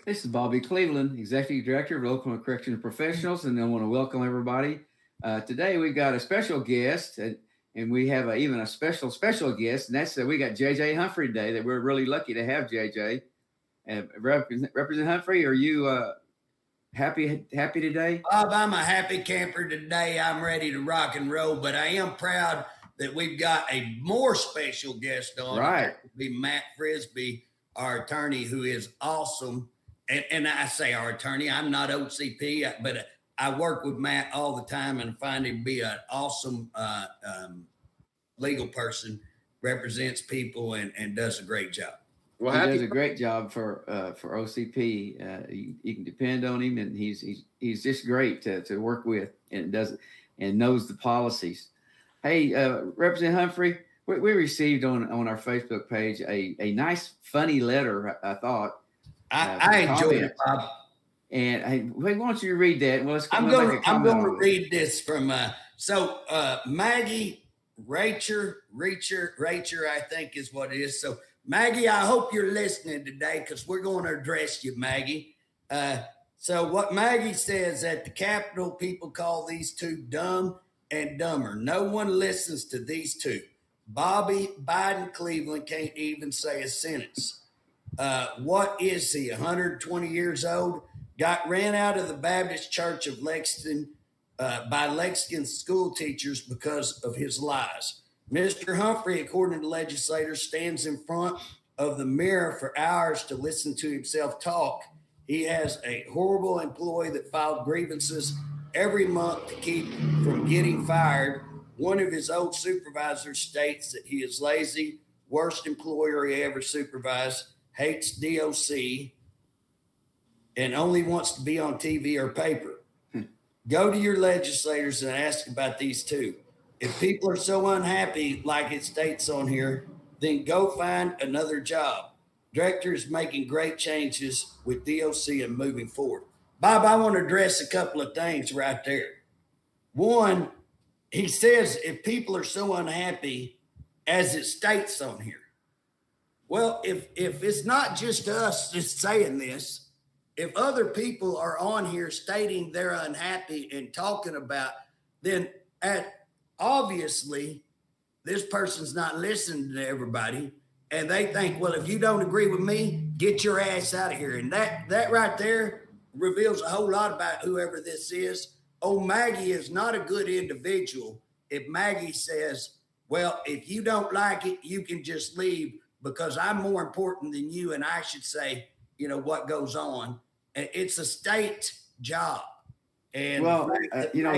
This is Bobby Cleveland, Executive Director of Local Correctional Professionals, and I want to welcome everybody. Today we've got a special guest, and we have even a special guest, and that's we got JJ Humphrey today. That we're really lucky to have JJ. Represent Humphrey, are you happy today? Bob, I'm a happy camper today. I'm ready to rock and roll, but I am proud that we've got a more special guest on. Right. Be Matt Frisbee, our attorney, who is awesome. And I say our attorney, I'm not OCP, but I work with Matt all the time and find him to be an awesome legal person, represents people and does a great job. Well, he does a great job for OCP. You can depend on him, and he's just great to work with, and knows the policies. Hey, Representative Humphrey, we received on our Facebook page a nice, funny letter. I thought I enjoyed it, Bob. And hey, why don't you read that? Well, I'm going to read this from Maggie Rachel, I think is what it is. So Maggie, I hope you're listening today because we're going to address you, Maggie. So what Maggie says at the Capitol, people call these two dumb and dumber. No one listens to these two. Bobby Biden Cleveland can't even say a sentence. What is he, 120 years old? Got ran out of the Baptist Church of Lexington by Lexington school teachers because of his lies. Mr. Humphrey, according to legislators, stands in front of the mirror for hours to listen to himself talk. He has a horrible employee that filed grievances every month to keep from getting fired. One of his old supervisors states that he is lazy, worst employer he ever supervised, hates DOC, and only wants to be on TV or paper. Go to your legislators and ask about these two. If people are so unhappy, like it states on here, then go find another job. Director is making great changes with DOC and moving forward. Bob, I want to address a couple of things right there. One, he says if people are so unhappy, as it states on here. Well, if it's not just us just saying this, if other people are on here stating they're unhappy and talking about, then obviously this person's not listening to everybody, and they think, well, if you don't agree with me, get your ass out of here. And that right there reveals a whole lot about whoever this is. Oh, Maggie is not a good individual if Maggie says, well, if you don't like it, you can just leave because I'm more important than you, and I should say, what goes on. It's a state job. And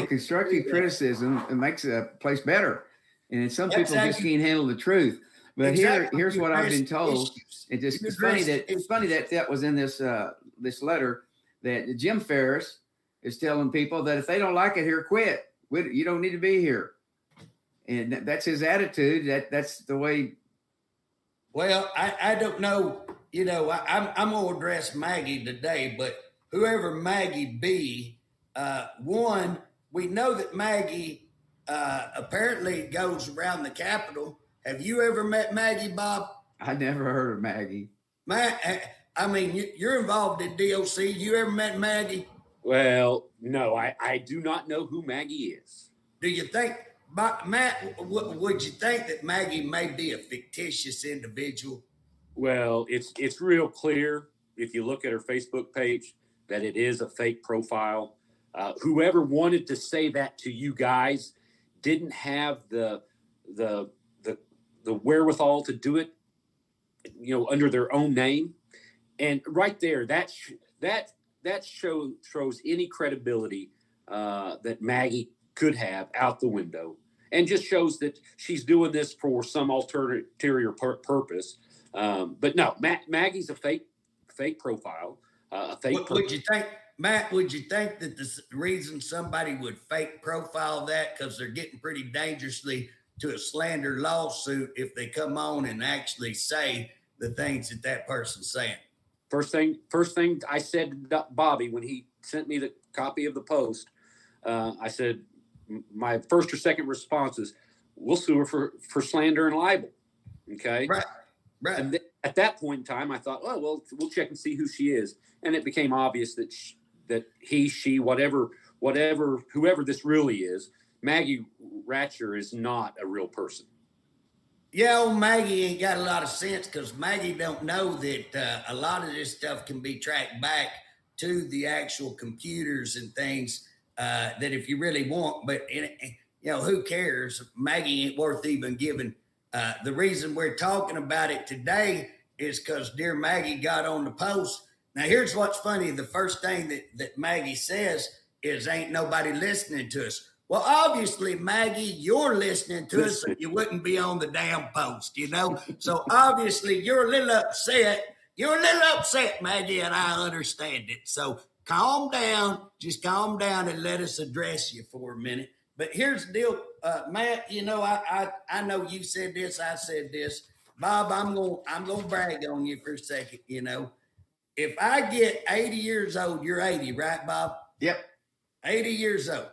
constructive criticism it makes a place better. And some people just can't handle the truth. But here's what I've been told. It's funny that was in this letter that Jim Ferris is telling people that if they don't like it here, quit. You don't need to be here. And that's his attitude. That's the way. Well, I don't know. I'm going to address Maggie today, but whoever Maggie be, one, we know that Maggie apparently goes around the Capitol. Have you ever met Maggie, Bob? I never heard of Maggie. You're involved in DOC. You ever met Maggie? Well, no, I do not know who Maggie is. Do you think, Matt, would you think that Maggie may be a fictitious individual? Well, it's real clear if you look at her Facebook page that it is a fake profile. Whoever wanted to say that to you guys didn't have the wherewithal to do it, under their own name. And right there, that throws any credibility that Maggie could have out the window, and just shows that she's doing this for some ulterior purpose. But no, Maggie's a fake profile. Would you think, Matt? Would you think that the reason somebody would fake profile that because they're getting pretty dangerously to a slander lawsuit if they come on and actually say the things that person's saying? First thing I said to Bobby when he sent me the copy of the post, I said my first or second response is, we'll sue her for slander and libel. Okay. Right. Right. And at that point in time, I thought, oh, well, we'll check and see who she is. And it became obvious that she, whoever this really is, Maggie Ratcher is not a real person. Yeah, old Maggie ain't got a lot of sense, because Maggie don't know that a lot of this stuff can be tracked back to the actual computers and things that if you really want, but who cares? Maggie ain't worth even giving. The reason we're talking about it today is because dear Maggie got on the post. Now, here's what's funny. The first thing that Maggie says is, ain't nobody listening to us. Well, obviously, Maggie, you're listening to us, so you wouldn't be on the damn post, So obviously, you're a little upset. You're a little upset, Maggie, and I understand it. So calm down. Just calm down and let us address you for a minute. But here's the deal, Matt. I know you said this. I said this. Bob, I'm gonna brag on you for a second. If I get 80 years old, you're 80, right, Bob? Yep. 80 years old.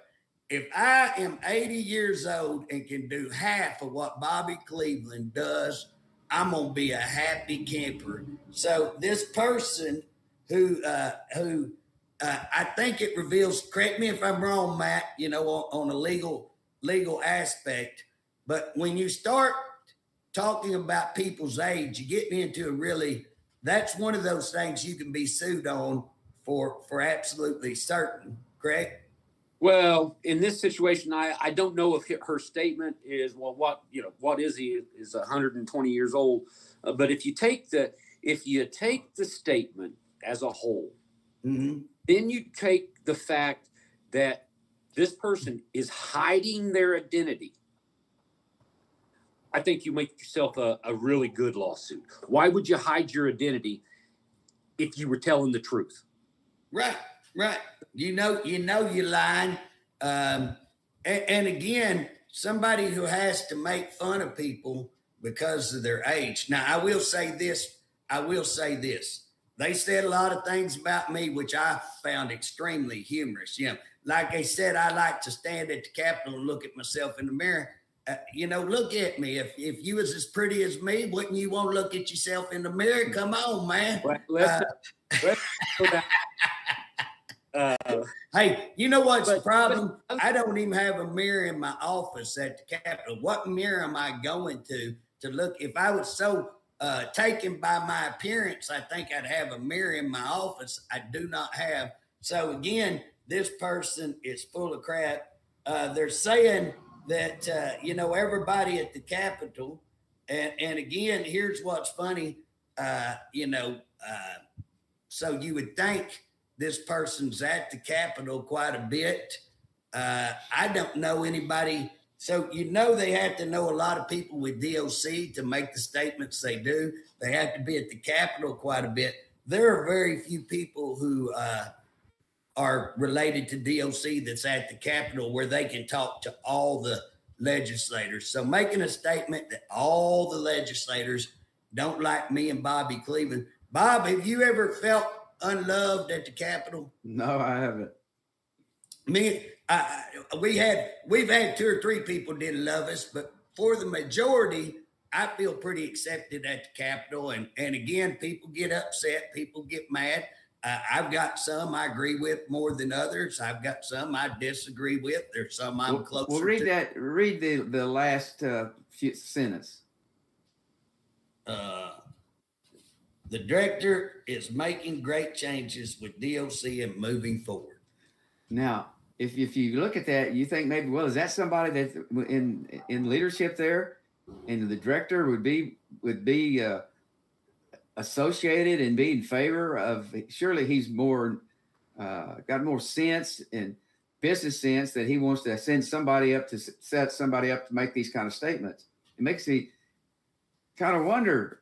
If I am 80 years old and can do half of what Bobby Cleveland does, I'm gonna be a happy camper. So this person who I think it reveals, correct me if I'm wrong, Matt, on a legal aspect, but when you start talking about people's age, you get into that's one of those things you can be sued on for absolutely certain, correct? Well, in this situation, I don't know if her statement is, well, what is he is 120 years old. But if you take the statement as a whole, Mm-hmm. then you take the fact that this person is hiding their identity. I think you make yourself a really good lawsuit. Why would you hide your identity if you were telling the truth? Right. You're lying. And again, somebody who has to make fun of people because of their age. Now, I will say this. They said a lot of things about me, which I found extremely humorous. Like they said, I like to stand at the Capitol and look at myself in the mirror. Look at me. If you was as pretty as me, wouldn't you want to look at yourself in the mirror? Come on, man. Let's go down. Hey, you know what's the problem? I don't even have a mirror in my office at the Capitol. What mirror am I going to look? If I was so taken by my appearance, I think I'd have a mirror in my office. I do not have. So again, this person is full of crap. They're saying that everybody at the Capitol, and again, here's what's funny. So you would think this person's at the Capitol quite a bit. I don't know anybody. So they have to know a lot of people with DOC to make the statements they do. They have to be at the Capitol quite a bit. There are very few people who are related to DOC that's at the Capitol where they can talk to all the legislators. So making a statement that all the legislators don't like me and Bobby Cleveland. Bob, have you ever felt unloved at the Capitol? No, I haven't. We've had 2 or 3 people didn't love us, but for the majority, I feel pretty accepted at the Capitol. And again, people get upset, people get mad. I've got some I agree with more than others. I've got some I disagree with. There's some I'm closer to. Well, read the last sentence. The director is making great changes with DOC and moving forward. Now, if you look at that, you think maybe, well, is that somebody that's in leadership there, and the director would be associated and be in favor of? Surely he's got more sense and business sense that he wants to send somebody up to set somebody up to make these kind of statements. It makes me kind of wonder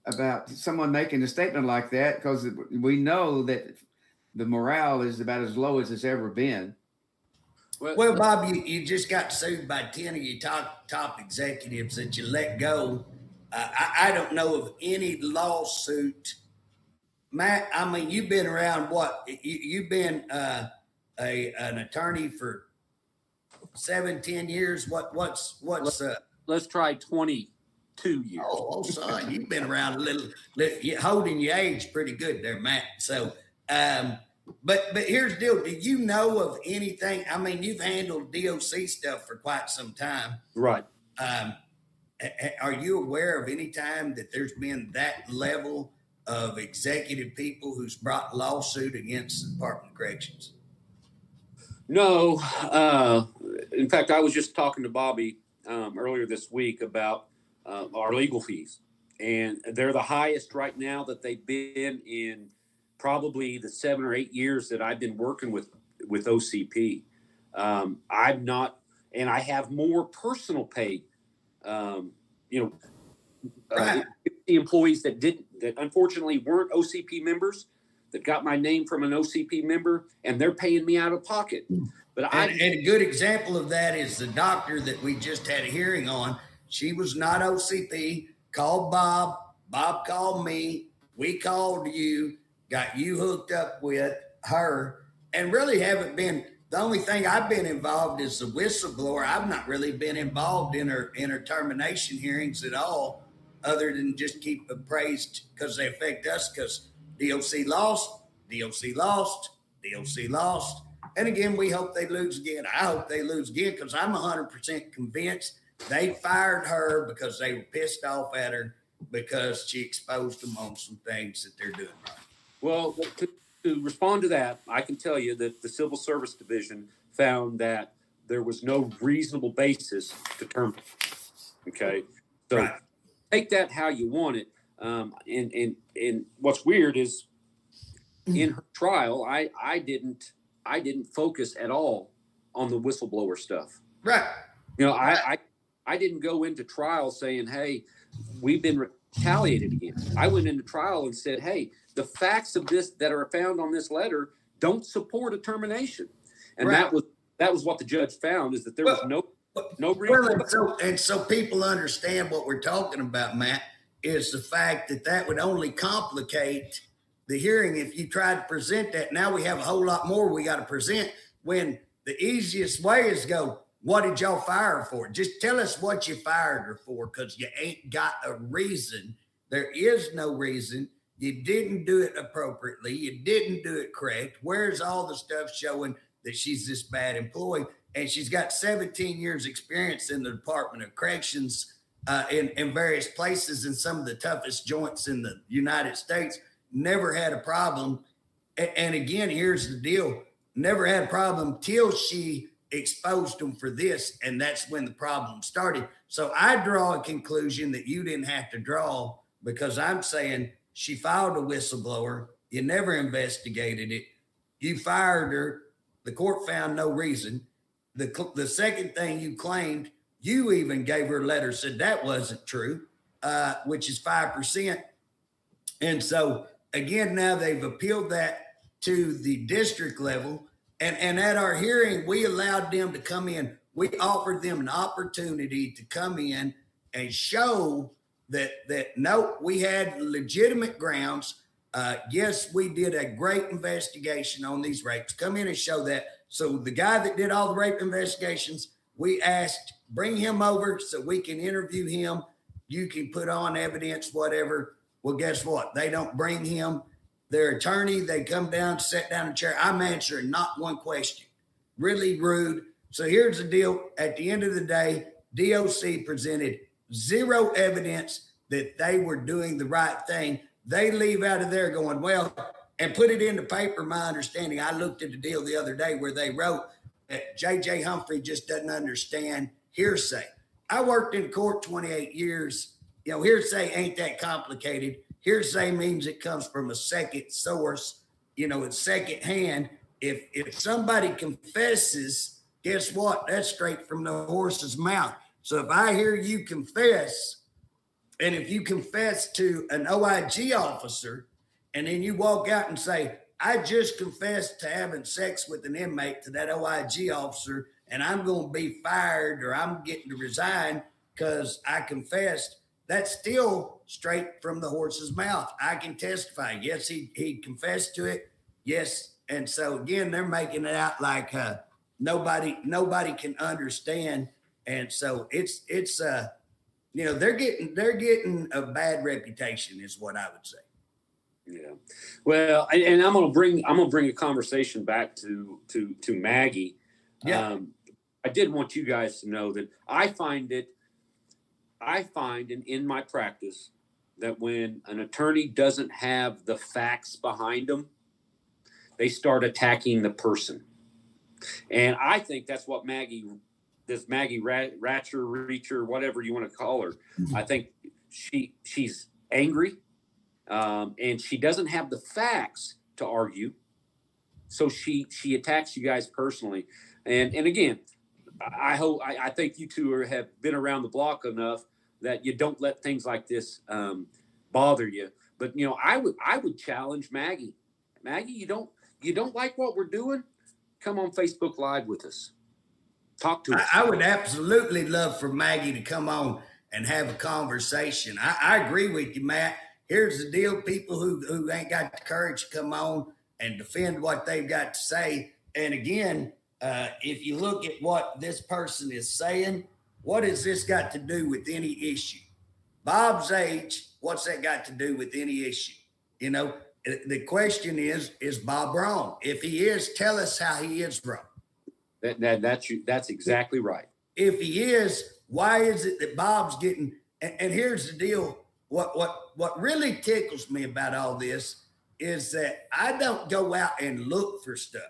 about someone making a statement like that, because we know that the morale is about as low as it's ever been. Well, Bob, you just got sued by 10 of your top executives that you let go. I don't know of any lawsuit. Matt, I mean, you've been around what? You've been an attorney for 7-10 years. What's let's try 20 years. Oh, son, you've been around a little, holding your age pretty good there, Matt. So, but here's the deal. Do you know of anything? I mean, you've handled DOC stuff for quite some time. Right. Are you aware of any time that there's been that level of executive people who's brought lawsuit against the Department of Corrections? No. In fact, I was just talking to Bobby earlier this week about our legal fees, and they're the highest right now that they've been in probably the 7 or 8 years that I've been working with OCP. I'm not, and I have more personal pay. Right. The employees that unfortunately weren't OCP members, that got my name from an OCP member, and they're paying me out of pocket. But and a good example of that is the doctor that we just had a hearing on. She was not OCP, called Bob. Bob called me. We called you, got you hooked up with her, and really haven't been. The only thing I've been involved is the whistleblower. I've not really been involved in her termination hearings at all, other than just keep appraised because they affect us, because DOC lost, DOC lost, DOC lost. And again, we hope they lose again. I hope they lose again, because I'm 100% convinced they fired her because they were pissed off at her because she exposed them on some things that they're doing right. Well, to respond to that, I can tell you that the Civil Service Division found that there was no reasonable basis to terminate. Okay, so right. Take that how you want it. And what's weird is in her trial, I didn't focus at all on the whistleblower stuff. Right. You know, I didn't go into trial saying, hey, we've been retaliated against. I went into trial and said, hey, the facts of this that are found on this letter don't support a termination. And right. that was what the judge found, is that there was no reason. Well, and so people understand what we're talking about, Matt, is the fact that would only complicate the hearing if you try to present that. Now we have a whole lot more we got to present, when the easiest way is go, what did y'all fire her for? Just tell us what you fired her for, because you ain't got a reason. There is no reason. You didn't do it appropriately. You didn't do it correct. Where's all the stuff showing that she's this bad employee? And she's got 17 years experience in the Department of Corrections in various places, in some of the toughest joints in the United States. Never had a problem. And again, here's the deal. Never had a problem till she exposed them for this, and that's when the problem started. So I draw a conclusion that you didn't have to draw, because I'm saying she filed a whistleblower. You never investigated it. You fired her. The court found no reason. The second thing you claimed, you even gave her a letter, said that wasn't true, which is 5%. And so again, now they've appealed that to the district level. And at our hearing, we allowed them to come in. We offered them an opportunity to come in and show that no, we had legitimate grounds. Yes, we did a great investigation on these rapes. Come in and show that. So the guy that did all the rape investigations, we asked, bring him over so we can interview him. You can put on evidence, whatever. Well, guess what? They don't bring him. Their attorney, they come down, sit down in a chair. I'm answering not one question. Really rude. So here's the deal. At the end of the day, DOC presented zero evidence that they were doing the right thing. They leave out of there going, well, and put it into paper, my understanding. I looked at the deal the other day where they wrote that J.J. Humphrey just doesn't understand hearsay. I worked in court 28 years. You know, hearsay ain't that complicated. Hearsay means it comes from a second source. You know, it's second hand. If somebody confesses, guess what? That's straight from the horse's mouth. So if I hear you confess, and if you confess to an OIG officer, and then you walk out and say, I just confessed to having sex with an inmate to that OIG officer, and I'm going to be fired, or I'm getting to resign because I confessed, that's still straight from the horse's mouth. I can testify. Yes, he confessed to it. Yes. And so again, they're making it out like nobody can understand. And so it's You know, they're getting a bad reputation, is what I would say. Yeah. Well, and I'm gonna bring a conversation back to Maggie. Yeah. I did want you guys to know that I find in my practice that when an attorney doesn't have the facts behind them, they start attacking the person. And I think that's what Maggie Ratcher, Reacher, whatever you want to call her. I think she's angry, and she doesn't have the facts to argue. So she attacks you guys personally. And again, I think you two have been around the block enough that you don't let things like this bother you. But you know, I would challenge Maggie. Maggie, you don't like what we're doing? Come on Facebook Live with us. Talk to us. I would absolutely love for Maggie to come on and have a conversation. I agree with you, Matt. Here's the deal. People who ain't got the courage to come on and defend what they've got to say. And again, if you look at what this person is saying, what has this got to do with any issue? Bob's age, what's that got to do with any issue? You know, the question is Bob wrong? If he is, tell us how he is wrong. That's exactly right. If he is, why is it that Bob's getting? And here's the deal: what really tickles me about all this is that I don't go out and look for stuff.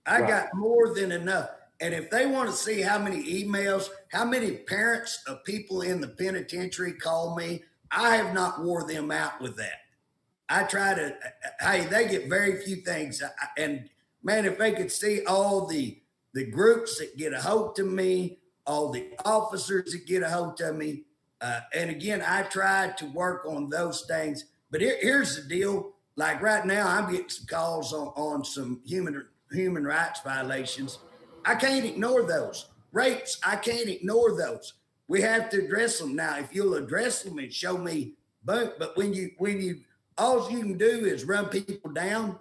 I got more than enough. And if they want to see how many emails, how many parents of people in the penitentiary call me, I have not wore them out with that. I try to, hey, they get very few things. And man, if they could see all the groups that get a hold of me, all the officers that get a hold of me. And again, I try to work on those things. But here's the deal. Like right now, I'm getting some calls on some human rights violations. I can't ignore those. Rapes, I can't ignore those. We have to address them. Now, if you'll address them and show me, but when you all you can do is run people down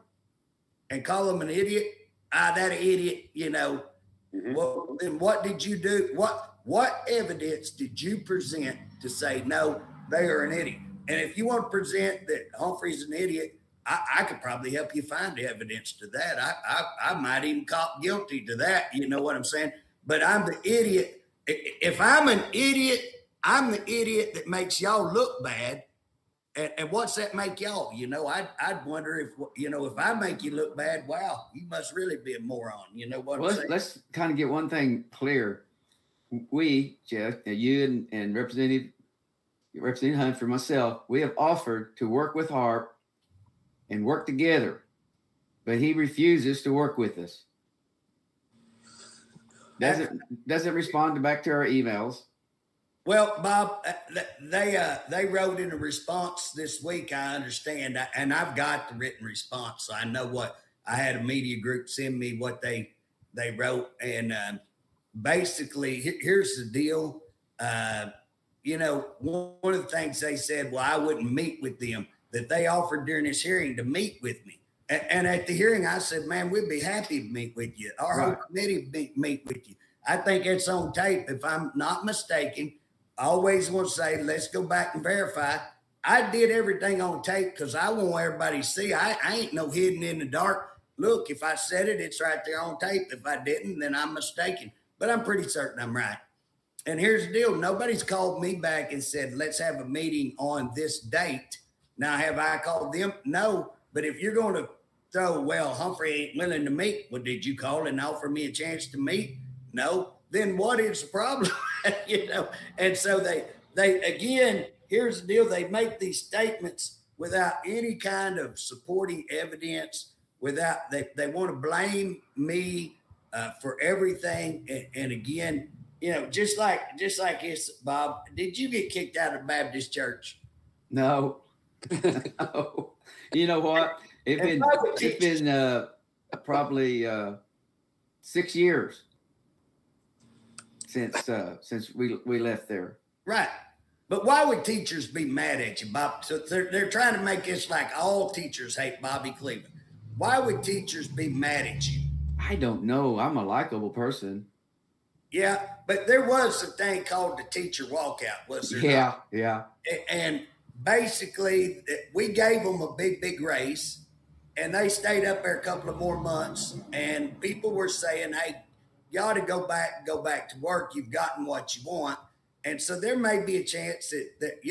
and call them an idiot. That idiot, you know. Mm-hmm. Well, then what did you do? What evidence did you present to say, no, they are an idiot? And if you want to present that Humphrey's an idiot, I could probably help you find evidence to that. I might even cop guilty to that. You know what I'm saying? But I'm the idiot. If I'm an idiot, I'm the idiot that makes y'all look bad. And what's that make y'all? You know, I'd wonder if, you know, if I make you look bad, wow, you must really be a moron. You know what I'm saying? Let's kind of get one thing clear. We, Jeff, you and Representative Hunt, for myself, we have offered to work with Harp and work together, but he refuses to work with us. Doesn't respond back to our emails. Well, Bob, they wrote in a response this week, I understand, and I've got the written response, so I know what I had a media group send me what they wrote, and basically, here's the deal. You know, one of the things they said, well, I wouldn't meet with them, that they offered during this hearing to meet with me. And at the hearing, I said, man, we'd be happy to meet with you. Our whole committee meet with you. I think it's on tape. If I'm not mistaken, I always want to say, let's go back and verify. I did everything on tape because I want everybody to see. I ain't no hidden in the dark. Look, if I said it, it's right there on tape. If I didn't, then I'm mistaken. But I'm pretty certain I'm right. And here's the deal. Nobody's called me back and said, let's have a meeting on this date. Now, have I called them? No. But if you're going to throw, well, Humphrey ain't willing to meet, well, did you call and offer me a chance to meet? No. Then what is the problem? You know? And so they again, here's the deal. They make these statements without any kind of supporting evidence, without, they want to blame me for everything. And again, you know, just like this, Bob, did you get kicked out of Baptist church? No. No. You know what? It's been probably 6 years since we left there. Right. But why would teachers be mad at you, Bob? So they're trying to make this like all teachers hate Bobby Cleveland. Why would teachers be mad at you? I don't know. I'm a likable person. Yeah, but there was a thing called the teacher walkout, was there? Yeah, not? yeah. And basically, we gave them a big raise, and they stayed up there a couple of more months. And people were saying, "Hey, you ought to go back to work. You've gotten what you want." And so there may be a chance that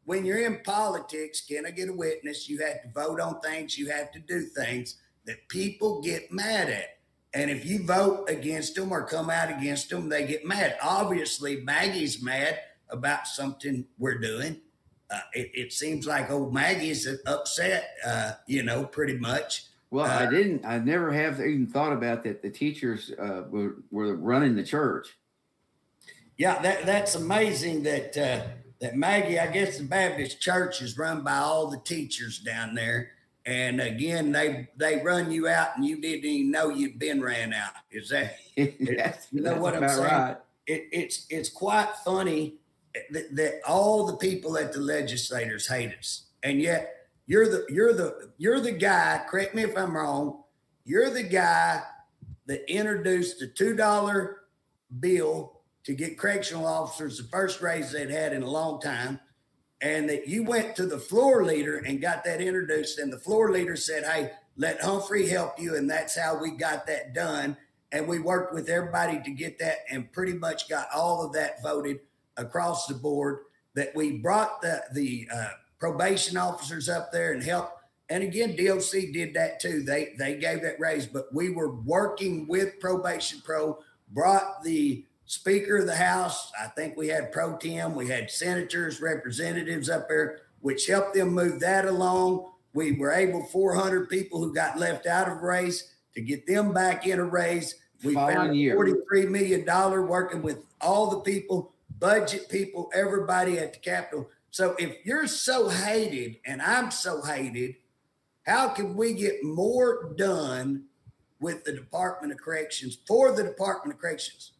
when you're in politics, can I get a witness? You have to vote on things. You have to do things that people get mad at. And if you vote against them or come out against them, they get mad. Obviously, Maggie's mad about something we're doing. It seems like old Maggie's upset, pretty much. Well, I never have even thought about that. The teachers were running the church. Yeah, that's amazing that Maggie, I guess the Baptist church is run by all the teachers down there. And again, they run you out and you didn't even know you'd been ran out. Is that, you know what I'm saying? Right. It's quite funny that all the people at the legislators hate us. And yet you're the guy, correct me if I'm wrong, you're the guy that introduced the $2 bill to get correctional officers the first raise they'd had in a long time. And that you went to the floor leader and got that introduced, and the floor leader said, "Hey, let Humphrey help you," and that's how we got that done. And we worked with everybody to get that, and pretty much got all of that voted across the board. That we brought the probation officers up there and helped. And again, DOC did that too. They gave that raise, but we were working with Probation Pro, brought the Speaker of the House. I think we had pro tem, we had senators, representatives up there, which helped them move that along. We were able, 400 people who got left out of a raise, to get them back in a raise. We found $43 million working with all the people, budget people, everybody at the Capitol. So if you're so hated and I'm so hated, how can we get more done with the Department of Corrections, for the Department of Corrections?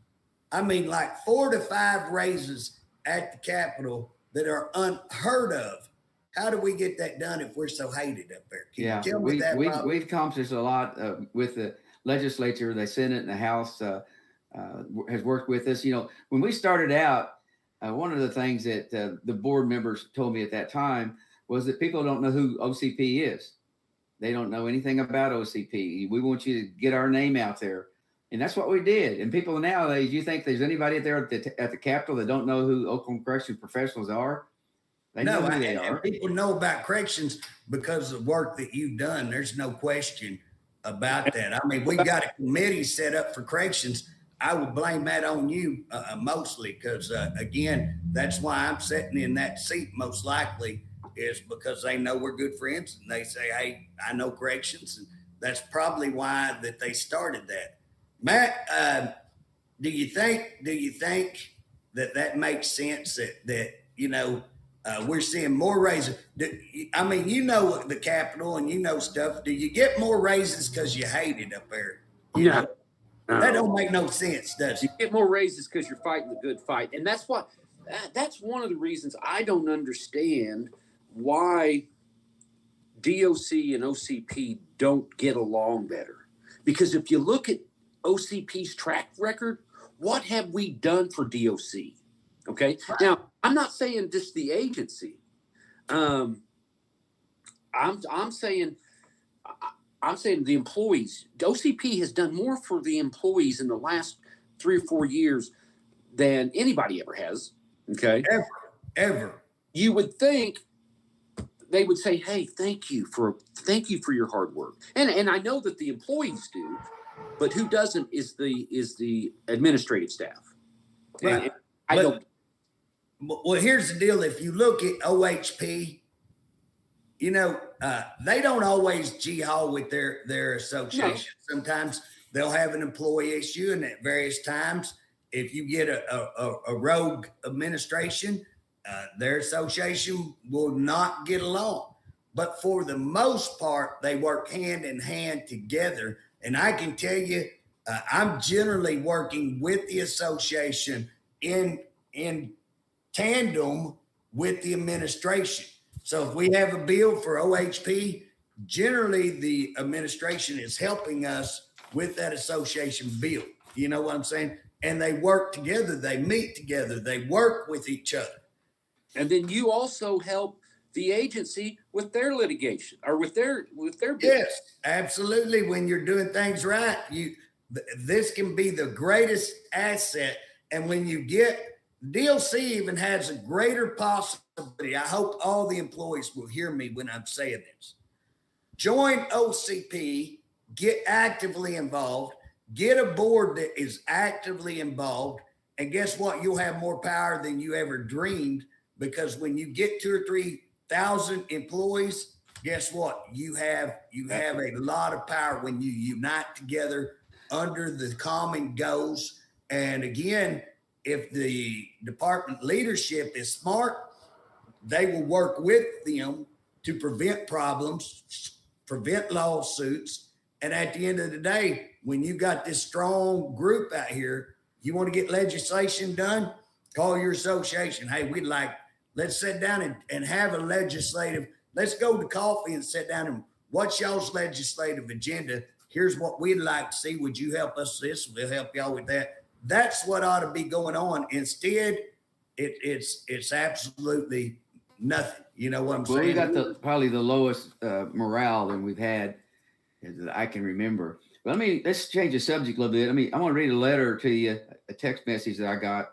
I mean, like 4 to 5 raises at the Capitol that are unheard of. How do we get that done if we're so hated up there? Can you tell me that, Rob? We've accomplished a lot with the legislature, the Senate, and the House has worked with us. When we started out, one of the things that the board members told me at that time was that people don't know who OCP is. They don't know anything about OCP. We want you to get our name out there. And that's what we did. And people nowadays, you think there's anybody there at the Capitol that don't know who Oklahoma Corrections professionals are? They know who they are. People know about corrections because of the work that you've done. There's no question about that. I mean, we got a committee set up for corrections. I would blame that on you mostly because, again, that's why I'm sitting in that seat most likely, is because they know we're good friends and they say, "Hey, I know corrections." And that's probably why that they started that. Matt, do you think that makes sense that we're seeing more raises? I mean, the Capitol and stuff. Do you get more raises because you hate it up there? That don't make no sense, does it? You get more raises because you're fighting the good fight, and that's one of the reasons I don't understand why DOC and OCP don't get along better. Because if you look at OCP's track record, what have we done for DOC? Okay. Now, I'm not saying just the agency. I'm saying the employees. OCP has done more for the employees in the last 3 or 4 years than anybody ever has. Okay. Ever. You would think they would say, "Hey, thank you for your hard work." And I know that the employees do. But who doesn't is the administrative staff. Right. Well, here's the deal. If you look at OHP, they don't always G-haul with their association. No. Sometimes they'll have an employee issue, and at various times, if you get a rogue administration, their association will not get along. But for the most part, they work hand in hand together. And I can tell you, I'm generally working with the association in tandem with the administration. So if we have a bill for OHP, generally the administration is helping us with that association bill. You know what I'm saying? and they work together. They meet together. They work with each other. And then you also help the agency with their litigation or with their business. Yes, absolutely. When you're doing things right, this can be the greatest asset. And when you get DLC even has a greater possibility. I hope all the employees will hear me when I'm saying this. Join OCP, get actively involved, get a board that is actively involved, and guess what? You'll have more power than you ever dreamed, because when you get 2,000 or 3,000 employees, guess what? You have a lot of power when you unite together under the common goals. And again, if the department leadership is smart, they will work with them to prevent problems, prevent lawsuits. And at the end of the day, when you got this strong group out here, you want to get legislation done, call your association. Hey, let's sit down and have a legislative, let's go to coffee and sit down and what's y'all's legislative agenda? Here's what we'd like to see. Would you help us with this? We'll help y'all with that. That's what ought to be going on. Instead, it's absolutely nothing. You know what I'm saying? We got probably the lowest morale than we've had that I can remember. But let's change the subject a little bit. I want to read a letter to you, a text message that I got.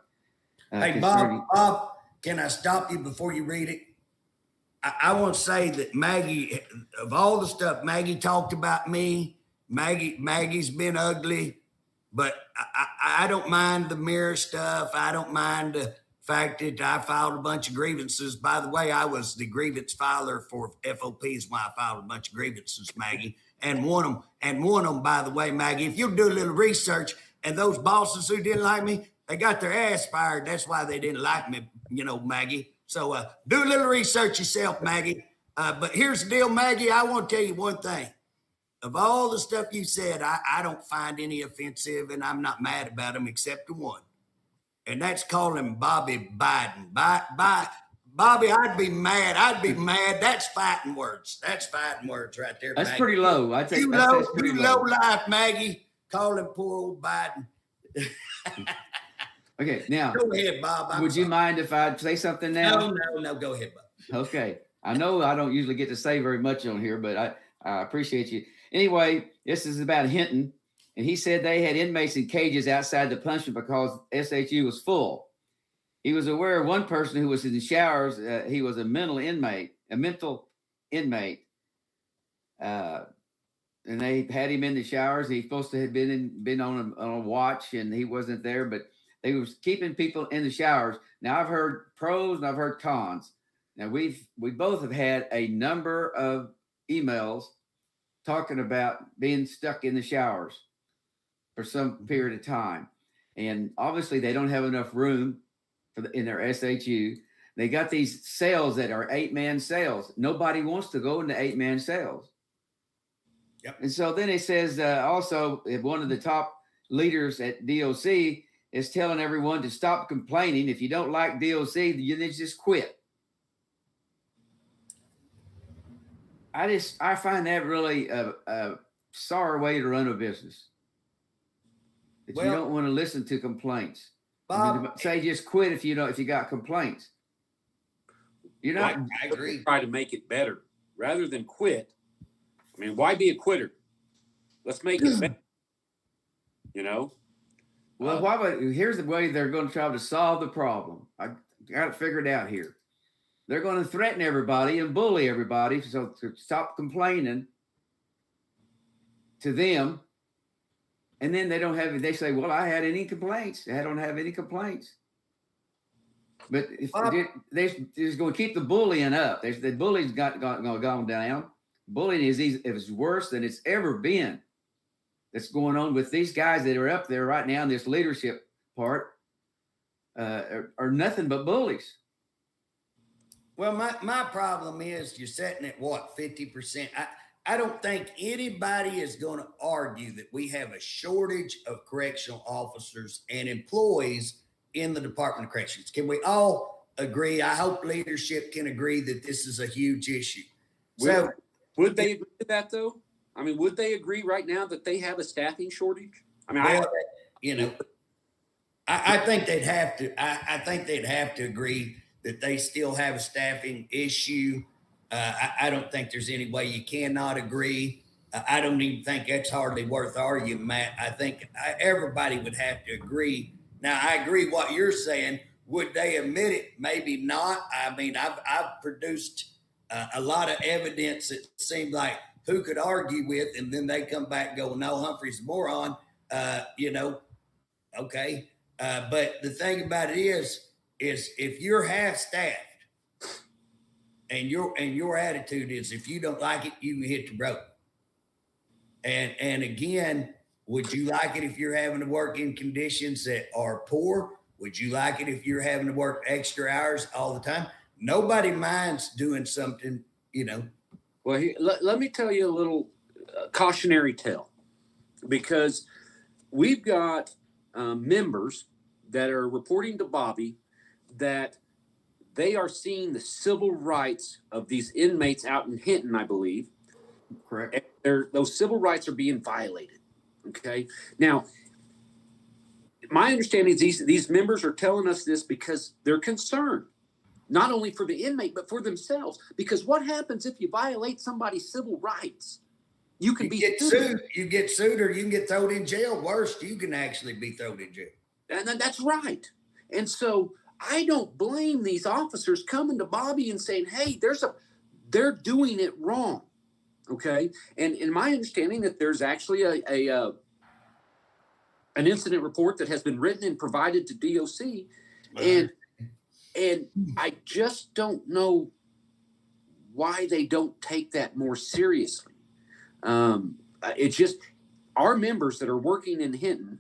Hey, Bob, can I stop you before you read it? I want to say that Maggie, of all the stuff Maggie talked about me, Maggie's been ugly, but I don't mind the mirror stuff. I don't mind the fact that I filed a bunch of grievances. By the way, I was the grievance filer for FOPs when I filed a bunch of grievances, Maggie. And one of them, by the way, Maggie, if you do a little research, and those bosses who didn't like me, they got their ass fired. That's why they didn't like me, Maggie. So do a little research yourself, Maggie. But here's the deal, Maggie. I want to tell you one thing. Of all the stuff you said, I don't find any offensive, and I'm not mad about them except the one. And that's calling Bobby Biden. Bobby, I'd be mad. That's fighting words. That's fighting words right there, That's Maggie. pretty low. I'd say You low life, Maggie, calling poor old Biden. Okay, now. Go ahead, Bob. Would you mind if I say something now? No. Go ahead, Bob. Okay. I know I don't usually get to say very much on here, but I appreciate you. Anyway, this is about Hinton, and he said they had inmates in cages outside the punishment because SHU was full. He was aware of one person who was in the showers. He was a mental inmate, and they had him in the showers. He's supposed to have been on a watch, and he wasn't there, but they was keeping people in the showers. Now, I've heard pros and I've heard cons. Now, we both have had a number of emails talking about being stuck in the showers for some period of time. And obviously they don't have enough room in their SHU. They got these cells that are 8-man cells. Nobody wants to go into 8-man cells. Yep. And so then it says also one of the top leaders at DOC is telling everyone to stop complaining. If you don't like DOC, you just quit. I find that really a sorry way to run a business. That you don't want to listen to complaints. Bob, say just quit if you got complaints. You're not. I agree. Try to make it better rather than quit. Why be a quitter? Let's make it better. Well, here's the way they're going to try to solve the problem. I got it figured out here. They're going to threaten everybody and bully everybody, so to stop complaining to them. And then they say, well, I had any complaints. I don't have any complaints. But if they're just going to keep the bullying up. The bullying's gone down. Bullying is worse than it's ever been. That's going on with these guys that are up there right now in this leadership part are nothing but bullies. Well, my problem is you're setting at what, 50%? I don't think anybody is going to argue that we have a shortage of correctional officers and employees in the Department of Corrections. Can we all agree? I hope leadership can agree that this is a huge issue. So, would they agree to that though? Would they agree right now that they have a staffing shortage? I think they'd have to. I think they'd have to agree that they still have a staffing issue. I don't think there's any way you cannot agree. I don't even think that's hardly worth arguing, Matt. I think everybody would have to agree. Now, I agree what you're saying. Would they admit it? Maybe not. I mean, I've produced a lot of evidence that seemed like who could argue with, and then they come back and go, no, Humphrey's a moron. Okay. But the thing about it is if you're half staffed and your attitude is if you don't like it, you can hit the road. And again, would you like it if you're having to work in conditions that are poor? Would you like it if you're having to work extra hours all the time? Nobody minds doing something, Well, let me tell you a little cautionary tale, because we've got members that are reporting to Bobby that they are seeing the civil rights of these inmates out in Hinton, I believe. Correct. Those civil rights are being violated. Okay. Now, my understanding is these members are telling us this because they're concerned, not only for the inmate, but for themselves. Because what happens if you violate somebody's civil rights? You can get sued. You get sued, or you can get thrown in jail. Worst, you can actually be thrown in jail. And that's right. And so I don't blame these officers coming to Bobby and saying, hey, they're doing it wrong. Okay. And in my understanding that there's actually an incident report that has been written and provided to DOC. And I just don't know why they don't take that more seriously. It's just our members that are working in Hinton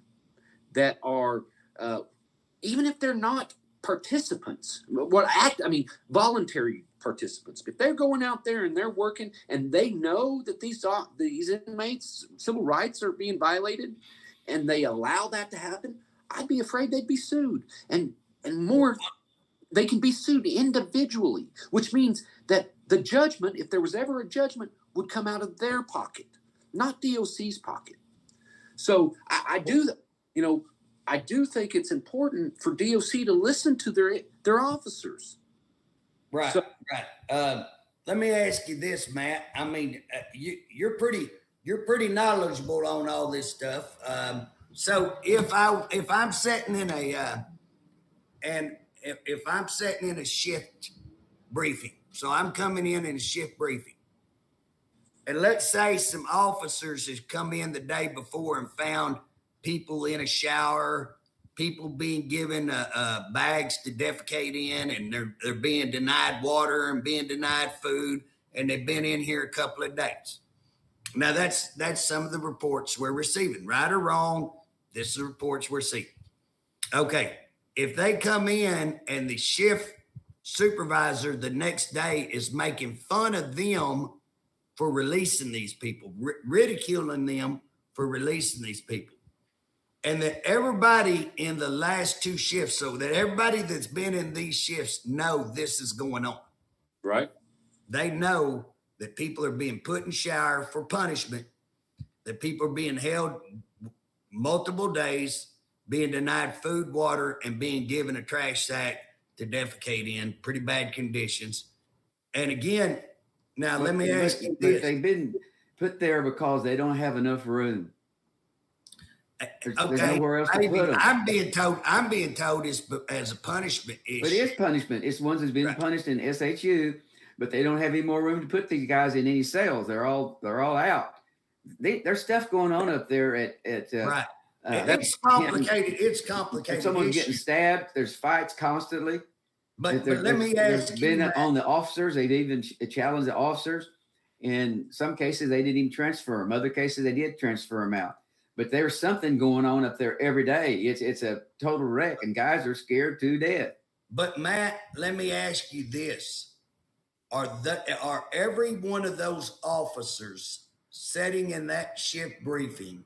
that are, even if they're not participants, voluntary participants, if they're going out there and they're working and they know that these inmates' civil rights are being violated and they allow that to happen, I'd be afraid they'd be sued. And more, they can be sued individually, which means that the judgment, if there was ever a judgment, would come out of their pocket, not DOC's pocket. So I do think it's important for DOC to listen to their officers. Right, right. Let me ask you this, Matt. I mean, you're pretty knowledgeable on all this stuff. So if I'm sitting in a shift briefing, so I'm coming in a shift briefing, and let's say some officers has come in the day before and found people in a shower, people being given bags to defecate in, and they're being denied water and being denied food, and they've been in here a couple of days. Now that's some of the reports we're receiving, right or wrong. This is the reports we're seeing. Okay, if they come in and the shift supervisor the next day is making fun of them for releasing these people, ridiculing them for releasing these people, and that everybody in the last two shifts, so that everybody that's been in these shifts know this is going on. Right. They know that people are being put in shower for punishment, that people are being held multiple days, being denied food, water, and being given a trash sack to defecate in, pretty bad conditions. And again, now let me ask you this. They've been put there because they don't have enough room. There's nowhere else to put them. I'm being told it's as a punishment issue. But it is punishment. It's ones that's been punished in SHU, but they don't have any more room to put these guys in any cells. They're all out. There's stuff going on up there at right. It's complicated. It's complicated. Someone's getting stabbed. There's fights constantly. But let me ask you. Been on the officers. They've even challenged the officers. In some cases, they didn't even transfer them. Other cases, they did transfer them out. But there's something going on up there every day. It's a total wreck, and guys are scared to death. But Matt, let me ask you this: Are every one of those officers sitting in that shift briefing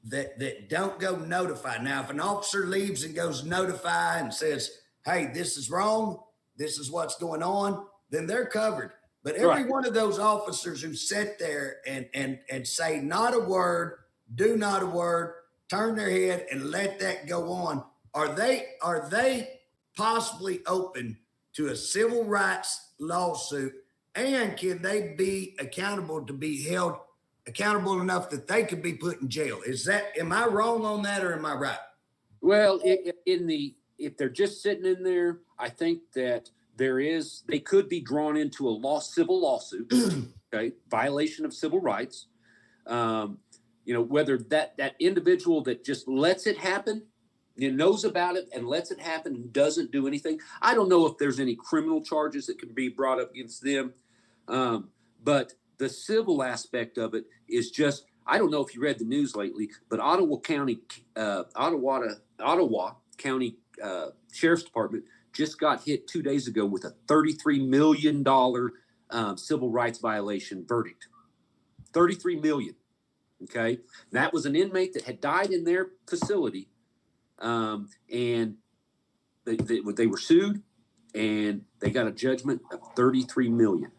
that don't go notify? Now, if an officer leaves and goes notify and says, "Hey, this is wrong. This is what's going on," then they're covered. But every one of those officers who sit there and say not a word, do not a word, turn their head and let that go on? Are they possibly open to a civil rights lawsuit? And can they be accountable to be held accountable enough that they could be put in jail? Am I wrong on that or am I right? Well, if they're just sitting in there, I think that they could be drawn into a civil lawsuit, okay, violation of civil rights. Whether that individual that just lets it happen, knows about it and lets it happen and doesn't do anything. I don't know if there's any criminal charges that can be brought up against them. But the civil aspect of it is just, I don't know if you read the news lately, but Ottawa County Sheriff's Department just got hit 2 days ago with a $33 million civil rights violation verdict. $33 million. Okay. That was an inmate that had died in their facility. And they were sued and they got a judgment of $33 million.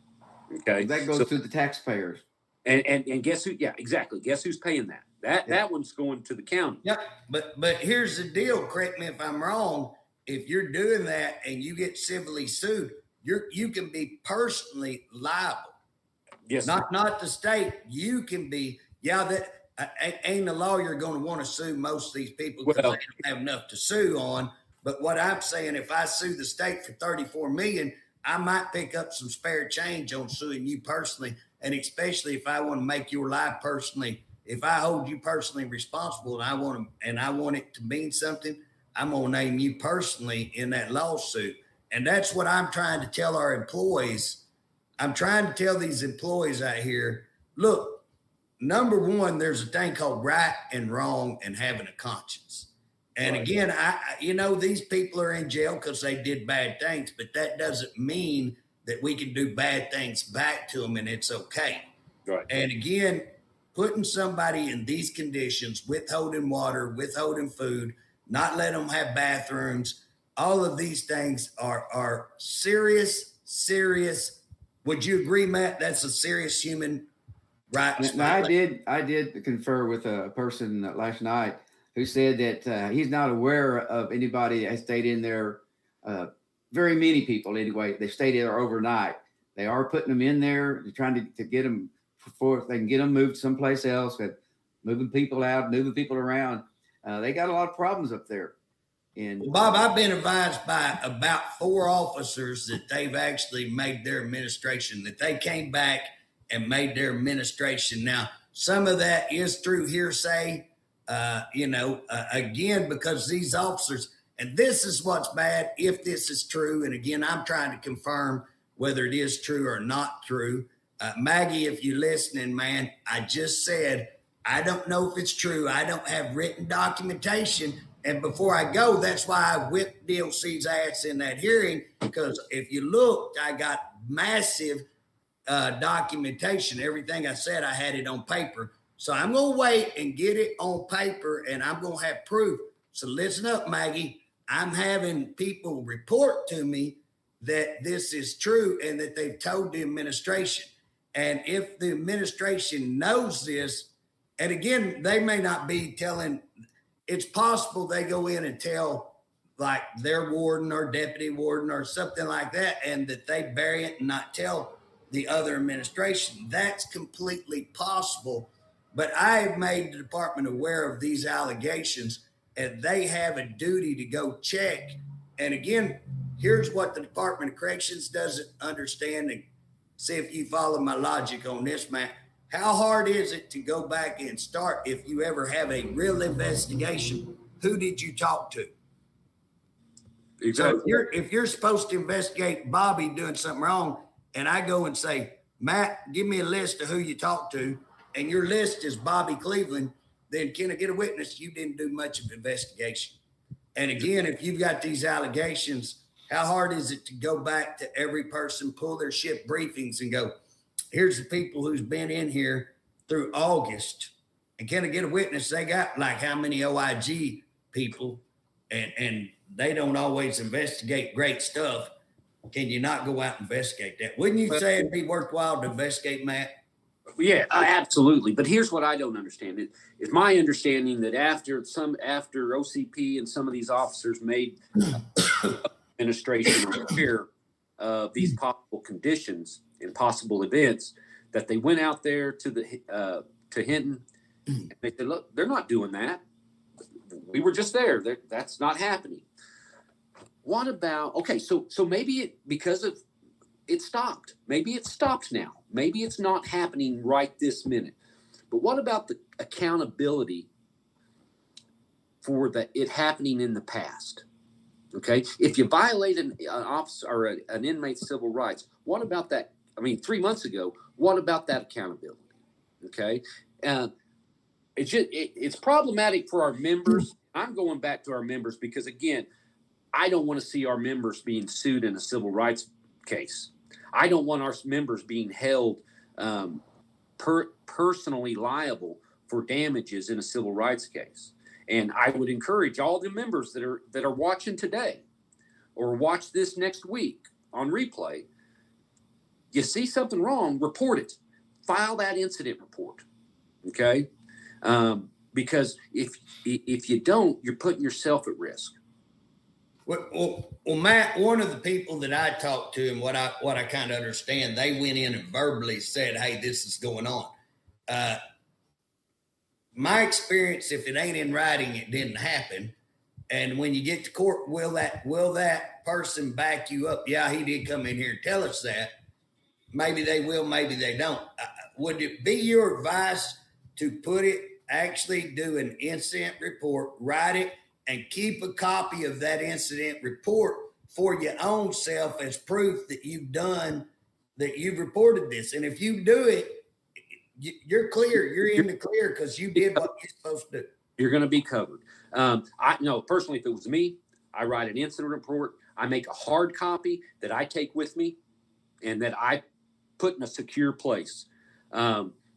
Okay. That goes to the taxpayers. And guess who? Yeah, exactly. Guess who's paying that? That one's going to the county. Yeah. But here's the deal. Correct me if I'm wrong. If you're doing that and you get civilly sued, you can be personally liable. Yes. Not the state. You can be. Yeah. That ain't a lawyer going to want to sue most of these people because they don't have enough to sue on. But what I'm saying, if I sue the state for $34 million, I might pick up some spare change on suing you personally. And especially if I want to make your life personally, if I hold you personally responsible and I want it to mean something, I'm going to name you personally in that lawsuit. And that's what I'm trying to tell our employees. I'm trying to tell these employees out here, look, number one, there's a thing called right and wrong and having a conscience. And again, these people are in jail because they did bad things, but that doesn't mean that we can do bad things back to them and it's okay. Right. And again, putting somebody in these conditions, withholding water, withholding food, not letting them have bathrooms, all of these things are serious. Would you agree, Matt? That's a serious human rights. Now, I did confer with a person last night who said that he's not aware of anybody that stayed in there. Very many people, anyway, they stayed there overnight. They are putting them in there. They're trying to get them before they can get them moved someplace else. But moving people out, moving people around. They got a lot of problems up there. And Bob, I've been advised by about 4 officers that they've actually made their administration, that they came back and made their administration. Now, some of that is through hearsay, again, because these officers, and this is what's bad, if this is true, and again, I'm trying to confirm whether it is true or not true. Maggie, if you're listening, man, I just said, I don't know if it's true. I don't have written documentation. And before I go, that's why I whipped DOC's ass in that hearing, because if you looked, I got massive documentation. Everything I said, I had it on paper. So I'm going to wait and get it on paper, and I'm going to have proof. So listen up, Maggie. I'm having people report to me that this is true and that they've told the administration. And if the administration knows this, and again, they may not be telling, it's possible they go in and tell like their warden or deputy warden or something like that, and that they bury it and not tell the other administration. That's completely possible. But I have made the department aware of these allegations, and they have a duty to go check. And again, here's what the Department of Corrections doesn't understand. And see if you follow my logic on this, man. How hard is it to go back and start if you ever have a real investigation? Who did you talk to? Exactly. So if you're supposed to investigate Bobby doing something wrong, and I go and say, Matt, give me a list of who you talked to, and your list is Bobby Cleveland, then can I get a witness? You didn't do much of investigation. And again, if you've got these allegations, how hard is it to go back to every person, pull their ship briefings and go, here's the people who's been in here through August. And can I get a witness? They got like how many OIG people, and they don't always investigate great stuff. Can you not go out and investigate that? Wouldn't you say it'd be worthwhile to investigate, Matt? Yeah, absolutely. But here's what I don't understand. It's my understanding that after OCP and some of these officers made administration aware of these possible conditions and possible events, that they went out there to Hinton and they said, look, they're not doing that. We were just there. That's not happening. What about, okay, so maybe because of it stopped. Maybe it stopped now. Maybe it's not happening right this minute. But what about the accountability for it happening in the past? Okay, if you violate an officer or an inmate's civil rights, what about that? I mean, 3 months ago, what about that accountability? Okay, it's problematic for our members. I'm going back to our members because, again, I don't want to see our members being sued in a civil rights case. I don't want our members being held personally liable for damages in a civil rights case. And I would encourage all the members that are watching today or watch this next week on replay, you see something wrong, report it. File that incident report, okay? Because if you don't, you're putting yourself at risk. Well, Matt, one of the people that I talked to and what I kind of understand, they went in and verbally said, hey, this is going on. My experience, if it ain't in writing, it didn't happen. And when you get to court, will that person back you up? Yeah, he did come in here and tell us that. Maybe they will, maybe they don't. Would it be your advice to actually do an incident report, write it, and keep a copy of that incident report for your own self as proof that you've reported this? And if you do it, you're clear. You're in the clear because you did what you're supposed to do. You're going to be covered. I know personally, if it was me, I write an incident report. I make a hard copy that I take with me and that I put in a secure place,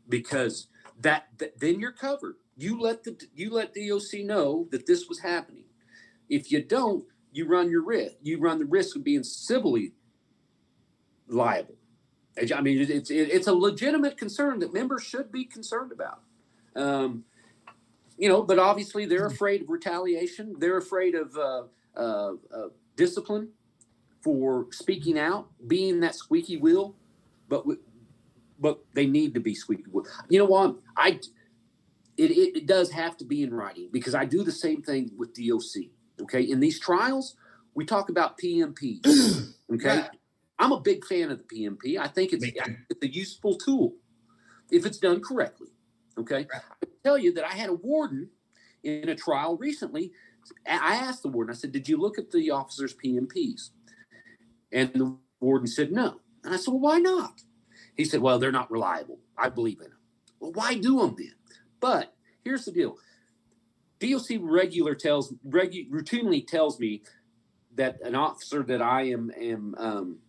because then you're covered. You let DOC know that this was happening. If you don't, you run the risk of being civilly liable. I mean, it's a legitimate concern that members should be concerned about. But obviously they're afraid of retaliation. They're afraid of discipline for speaking out, being that squeaky wheel. But they need to be squeaky wheel. You know what? It does have to be in writing because I do the same thing with DOC. Okay, in these trials, we talk about PMPs. Okay. Right. I'm a big fan of the PMP. I think it's a useful tool if it's done correctly. Okay. Right. I can tell you that I had a warden in a trial recently. I asked the warden, I said, did you look at the officer's PMPs? And the warden said, no. And I said, well, why not? He said, well, they're not reliable. I believe in them. Well, why do them then? But here's the deal. DOC routinely tells me that an officer that I am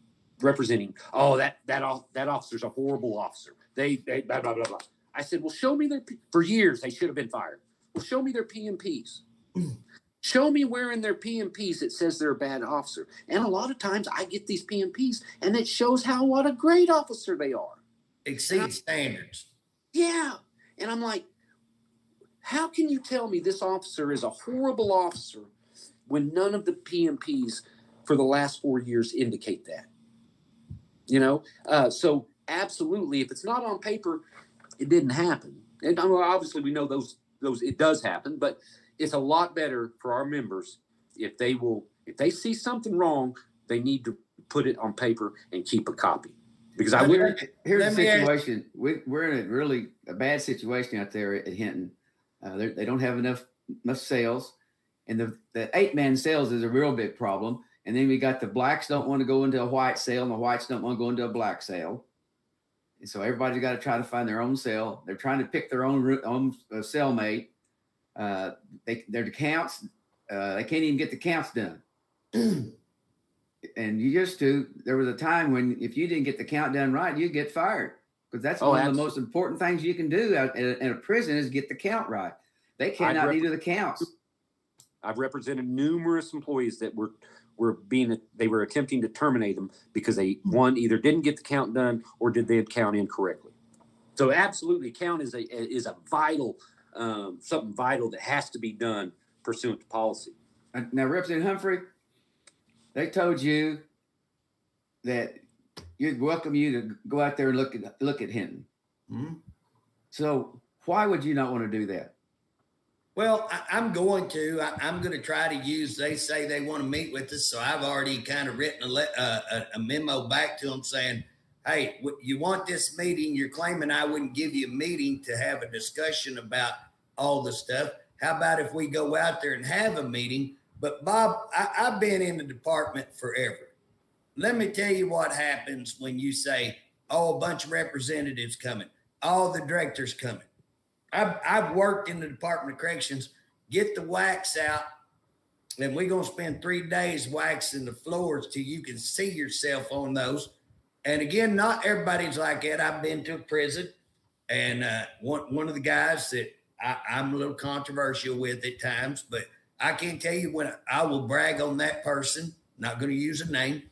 representing, that officer's a horrible officer. They blah, blah, blah, blah. I said, well, show me for years they should have been fired. Well, show me their PMPs. Show me where in their PMPs it says they're a bad officer. And a lot of times I get these PMPs and it shows what a great officer they are. Exceed standards. Yeah. And I'm like, how can you tell me this officer is a horrible officer when none of the PMPs for the last 4 years indicate that? So absolutely, if it's not on paper, it didn't happen. And obviously we know those it does happen, but it's a lot better for our members if they see something wrong, they need to put it on paper and keep a copy. Because here's the situation. We're in a bad situation out there at Hinton. They don't have enough sales, and the 8-man sales is a real big problem. And then we got the blacks don't want to go into a white sale, and the whites don't want to go into a black sale. And so everybody's got to try to find their own cell. They're trying to pick their own cellmate. Their counts, they can't even get the counts done. And there was a time when if you didn't get the count done right, you'd get fired, because that's one of the most important things you can do in a prison is get the count right. They cannot do the counts. I've represented numerous employees that they were attempting to terminate them because they either didn't get the count done or did they count incorrectly. So absolutely, count is a vital something vital that has to be done pursuant to policy. Now, Representative Humphrey, they told you that you'd welcome you to go out there and look at Hinton. Mm-hmm. So why would you not want to do that? Well, I'm going to try to use, they say they want to meet with us. So I've already kind of written a memo back to them saying, hey, you want this meeting? You're claiming I wouldn't give you a meeting to have a discussion about all the stuff. How about if we go out there and have a meeting? But Bob, I've been in the department forever. Let me tell you what happens when you say, oh, a bunch of representatives coming, all the directors coming. I've worked in the Department of Corrections, get the wax out, and we're going to spend 3 days waxing the floors till you can see yourself on those. And again, not everybody's like that. I've been to a prison, and one of the guys that I'm a little controversial with at times, but I can't tell you when I will brag on that person, not going to use a name,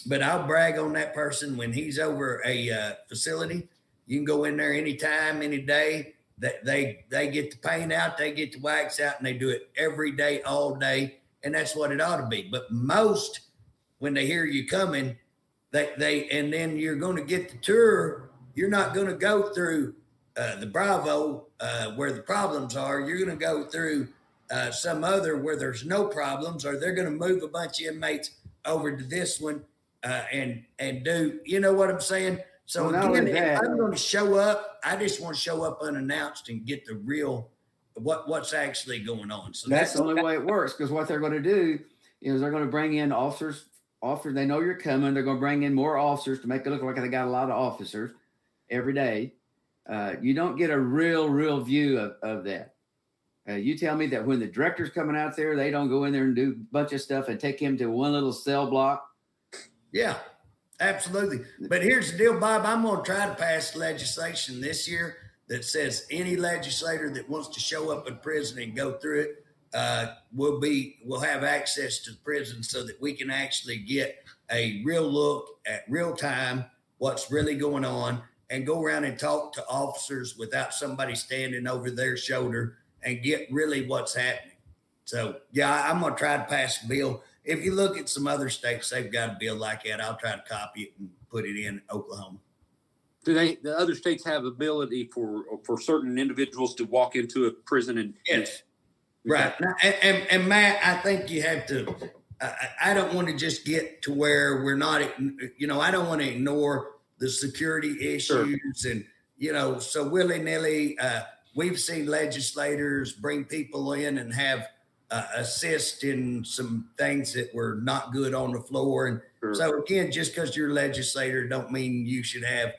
but I'll brag on that person when he's over a facility. You can go in there anytime, any day. They get the paint out, they get the wax out, and they do it every day, all day. And that's what it ought to be. But most, when they hear you coming, and then you're going to get the tour, you're not going to go through the Bravo where the problems are. You're going to go through some other where there's no problems, or they're going to move a bunch of inmates over to this one and do, you know what I'm saying? So again, if I'm going to show up, I just want to show up unannounced and get the real what's actually going on. So that's the only way it works, because what they're going to do is they're going to bring in officers. They know you're coming. They're going to bring in more officers to make it look like they got a lot of officers every day. You don't get a real view of that. You tell me that when the director's coming out there, they don't go in there and do a bunch of stuff and take him to one little cell block. Yeah. Absolutely. But here's the deal, Bob. I'm going to try to pass legislation this year that says any legislator that wants to show up in prison and go through it will have access to the prison, so that we can actually get a real look at real time what's really going on, and go around and talk to officers without somebody standing over their shoulder, and get really what's happening. So, yeah, I'm going to try to pass a bill. If you look at some other states, they've got a bill like that. I'll try to copy it and put it in Oklahoma. Do the other states have ability for certain individuals to walk into a prison and? Yes. Right. And Matt, I think you have to, I don't want to just get to where we're not, I don't want to ignore the security issues. Sure. And, so willy-nilly, we've seen legislators bring people in and have assist in some things that were not good on the floor. And sure. So again, just because you're a legislator don't mean you should have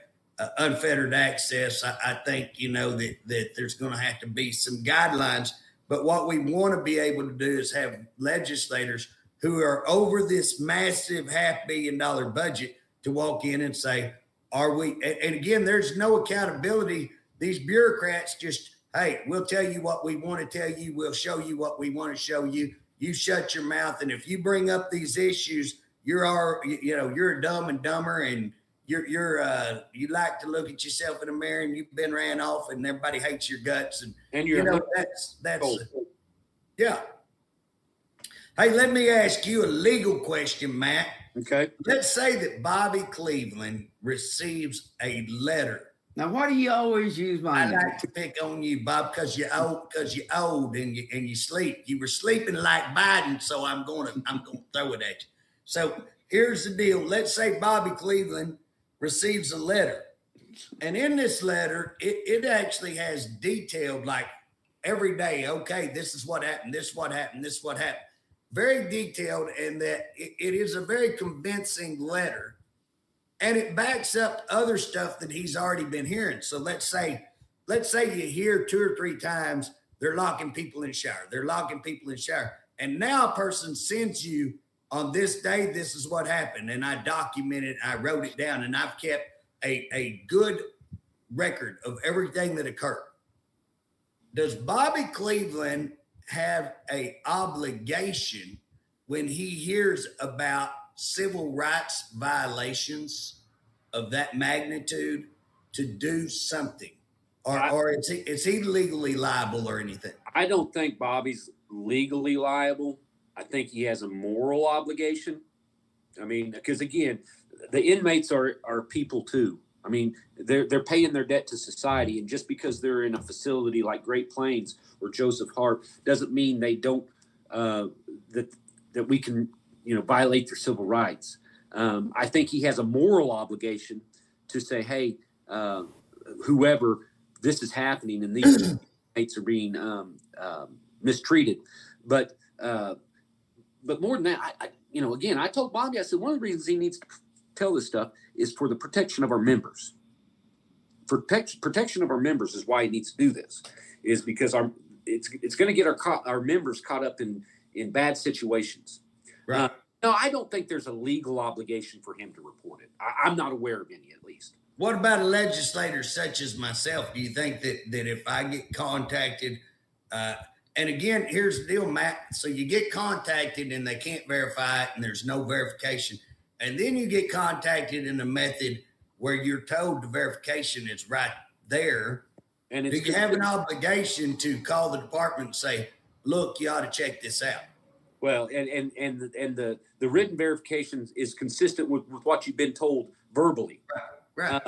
unfettered access. I think, that there's going to have to be some guidelines, but what we want to be able to do is have legislators who are over this massive $500 million budget to walk in and say, are we, and again, there's no accountability. These bureaucrats just, hey, we'll tell you what we want to tell you. We'll show you what we want to show you. You shut your mouth. And if you bring up these issues, you're a dumb and dumber, and you like to look at yourself in the mirror, and you've been ran off, and everybody hates your guts. And that's yeah. Hey, let me ask you a legal question, Matt. Okay. Let's say that Bobby Cleveland receives a letter. Now, why do you always use my name? I like to pick on you, Bob, because you're old and you sleep. You were sleeping like Biden, so I'm going to throw it at you. So here's the deal. Let's say Bobby Cleveland receives a letter, and in this letter, it actually has detailed, like every day. Okay, this is what happened. This is what happened. This is what happened. Very detailed, and that it is a very convincing letter. And it backs up other stuff that he's already been hearing. So let's say you hear 2 or 3 times, they're locking people in the shower. They're locking people in the shower. And now a person sends you, on this day, this is what happened. And I documented, I wrote it down, and I've kept a good record of everything that occurred. Does Bobby Cleveland have an obligation when he hears about civil rights violations of that magnitude to do something, or is he legally liable or anything? I don't think Bobby's legally liable. I think he has a moral obligation. I mean, because again, the inmates are people too. I mean, they're paying their debt to society, and just because they're in a facility like Great Plains or Joseph Hart doesn't mean they don't that we can violate their civil rights. I think he has a moral obligation to say, hey, whoever, this is happening, and these inmates are being mistreated. But more than that, again, I told Bobby, I said, one of the reasons he needs to tell this stuff is for the protection of our members. For protection of our members is why he needs to do this, is because it's going to get our members caught up in bad situations. Right. No, I don't think there's a legal obligation for him to report it. I'm not aware of any, at least. What about a legislator such as myself? Do you think that if I get contacted, and again, here's the deal, Matt. So you get contacted and they can't verify it and there's no verification. And then you get contacted in a method where you're told the verification is right there. And do you have an obligation to call the department and say, look, you ought to check this out? Well, and the written verification is consistent with what you've been told verbally. Right.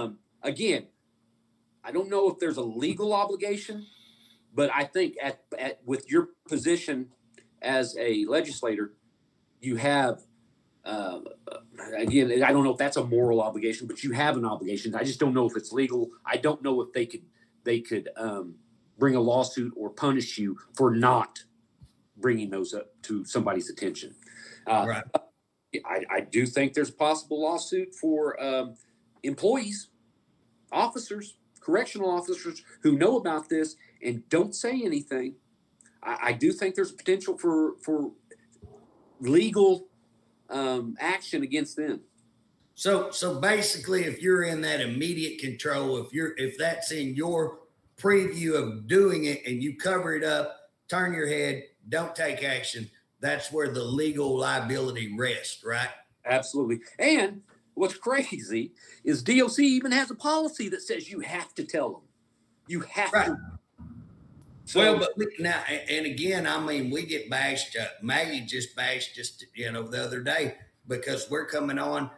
Again, I don't know if there's a legal obligation, but I think with your position as a legislator, you have, again, I don't know if that's a moral obligation, but you have an obligation. I just don't know if it's legal. I don't know if they could bring a lawsuit or punish you for not bringing those up to somebody's attention. Right. I do think there's a possible lawsuit for employees, officers, correctional officers who know about this and don't say anything. I do think there's a potential for legal action against them. So basically, if you're in that immediate control, if that's in your preview of doing it and you cover it up, turn your head, don't take action, that's where the legal liability rests, right? Absolutely. And what's crazy is DOC even has a policy that says you have to tell them. You have to. So, well, but now, and again, I mean, we get bashed. Maggie just bashed the other day because we're coming on.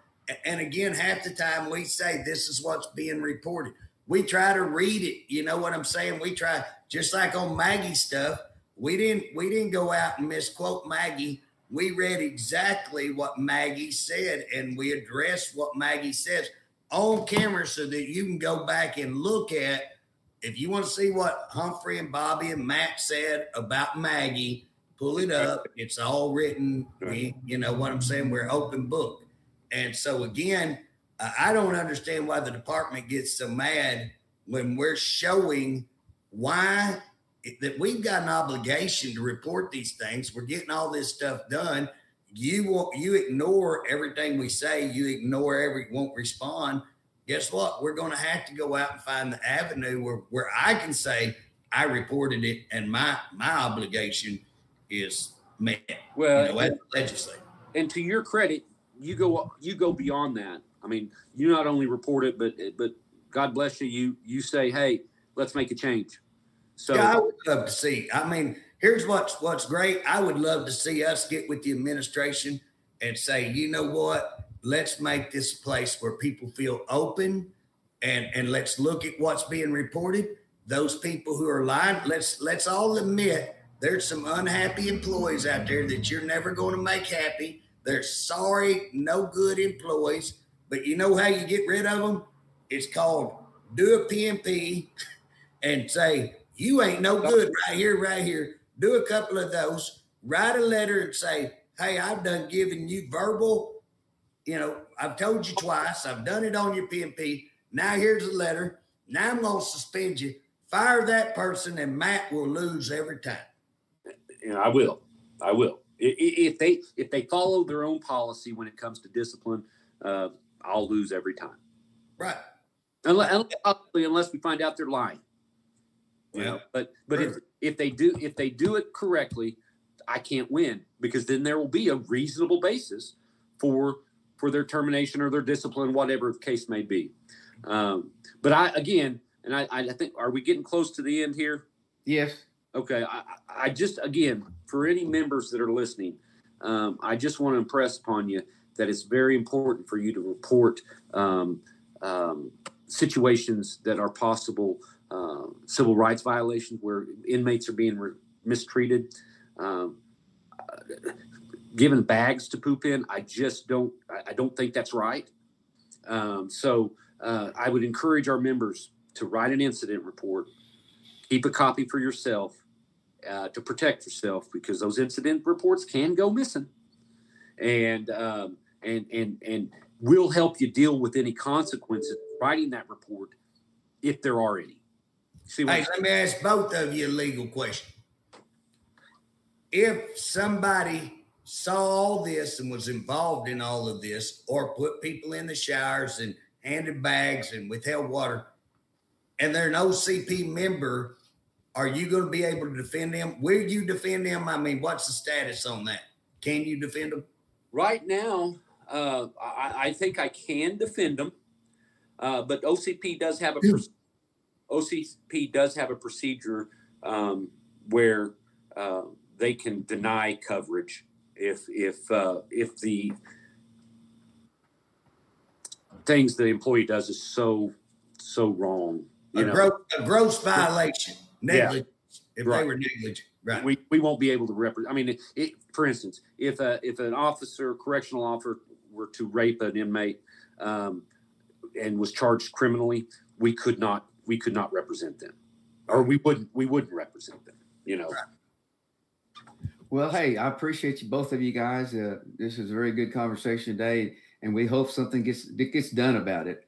And again, half the time we say this is what's being reported. We try to read it. You know what I'm saying? We try, just like on Maggie's stuff. We didn't go out and misquote Maggie. We read exactly what Maggie said, and we addressed what Maggie says on camera so that you can go back and look at. If you want to see what Humphrey and Bobby and Matt said about Maggie, pull it up. It's all written. You know what I'm saying? We're open book. And so, again, I don't understand why the department gets so mad when we're showing why that we've got an obligation to report these things. We're getting all this stuff done. You ignore everything we say. You ignore won't respond. Guess what? We're going to have to go out and find the avenue where I can say I reported it and my obligation is met. Well, as a legislator. And to your credit, you go beyond that. I mean, you not only report it, but God bless you. You say, hey, let's make a change. So yeah, I would love to see. I mean, here's what's great. I would love to see us get with the administration and say, you know what? Let's make this a place where people feel open and let's look at what's being reported. Those people who are lying, let's all admit there's some unhappy employees out there that you're never going to make happy. They're sorry, no good employees. But you know how you get rid of them? It's called do a PMP and say, you ain't no good right here. Do a couple of those, write a letter and say, hey, I've done given you verbal. I've told you twice. I've done it on your PMP. Now here's a letter. Now I'm going to suspend you. Fire that person, and Matt will lose every time. I will. If they follow their own policy when it comes to discipline, I'll lose every time. Right. Unless we find out they're lying. Yeah. But if they do it correctly, I can't win, because then there will be a reasonable basis for their termination or their discipline, whatever the case may be. But I think, are we getting close to the end here? Yes. Okay. I just, again, for any members that are listening, I just want to impress upon you that it's very important for you to report situations that are possible civil rights violations where inmates are being mistreated. Given bags to poop in, I don't think that's right. So I would encourage our members to write an incident report, keep a copy for yourself to protect yourself, because those incident reports can go missing, and we'll help you deal with any consequences writing that report if there are any. Hey, let me ask both of you a legal question. If somebody saw all this and was involved in all of this, or put people in the showers and handed bags and withheld water, and they're an OCP member, are you going to be able to defend them? Will you defend them? I mean, what's the status on that? Can you defend them? Right now, I think I can defend them, but OCP does have a procedure where they can deny coverage if the things the employee does is so wrong. A gross violation, negligence. Yeah. If they were negligent, right? We won't be able to represent. I mean, for instance, if an officer, correctional officer, were to rape an inmate and was charged criminally, we could not represent them, or we wouldn't represent them. Right. Well, hey, I appreciate you, both of you guys. This is a very good conversation today, and we hope something gets done about it.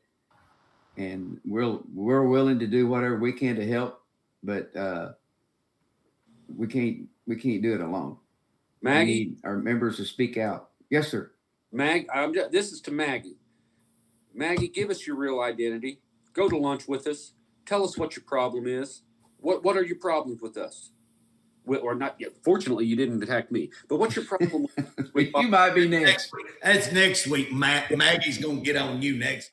And we're willing to do whatever we can to help, but we can't do it alone. Maggie, we need our members to speak out. Yes, sir. This is to Maggie. Maggie, give us your real identity. Go to lunch with us. Tell us what your problem is. What are your problems with us? Or not yet. Fortunately, you didn't attack me. But what's your problem with you might be next. That's next week. Maggie's going to get on you next.